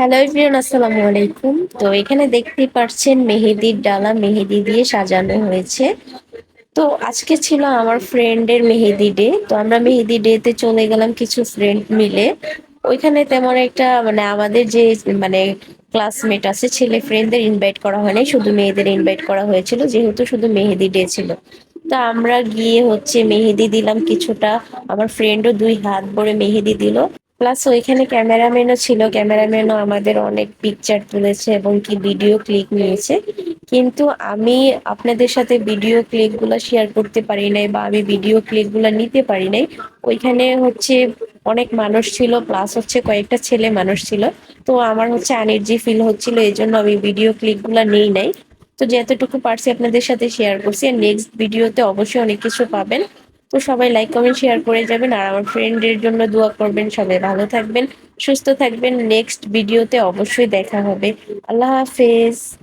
Hello everyone, আসসালামু আলাইকুম। তো এখানে দেখতেই পাচ্ছেন মেহেদির ডালা মেহেদি দিয়ে সাজানো হয়েছে। তো আজকে ছিল আমার ফ্রেন্ডের মেহেদি ডে। তো আমরা মেহেদি ডে তে চলে গেলাম কিছু ফ্রেন্ড মিলে। ওইখানে তেমন একটা আমাদের যে মানে ক্লাসমেট আছে ছেলে ফ্রেন্ডদের ইনভাইট করা হয়নি, শুধু মেয়েদের ইনভাইট করা হয়েছিল যেহেতু শুধু মেহেদি ডে ছিল। তা আমরা গিয়ে মেহেদি দিলাম কিছুটা। আমার ফ্রেন্ডও 2 হাত ভরে মেহেদি দিল। প্লাস ওইখানে ক্যামেরাম্যানও ছিল, ক্যামেরাম্যানও আমাদের অনেক পিকচার তুলেছে এবং কি ভিডিও ক্লিক নিয়েছে। কিন্তু আমি আপনাদের সাথে ভিডিও ক্লিপ গুলা শেয়ার করতে পারি নাই বা আমি ভিডিও ক্লিপ গুলা নিতে পারি নাই। ওইখানে অনেক মানুষ ছিল, প্লাস কয়েকটা ছেলে মানুষ ছিল। তো আমার আনইজি ফিল হচ্ছিল, এই জন্য আমি ভিডিও ক্লিপ গুলা নেই নাই। তো যতটুকু পারছি আপনাদের সাথে শেয়ার করছি, আর নেক্সট ভিডিওতে অবশ্যই অনেক কিছু পাবেন। তো সবাই লাইক কমেন্ট শেয়ার করে যাবেন, আর আমার ফ্রেন্ডের জন্য দোয়া করবেন। সবাই ভালো থাকবেন, সুস্থ থাকবেন। নেক্সট ভিডিওতে অবশ্যই দেখা হবে। আল্লাহ হাফেজ।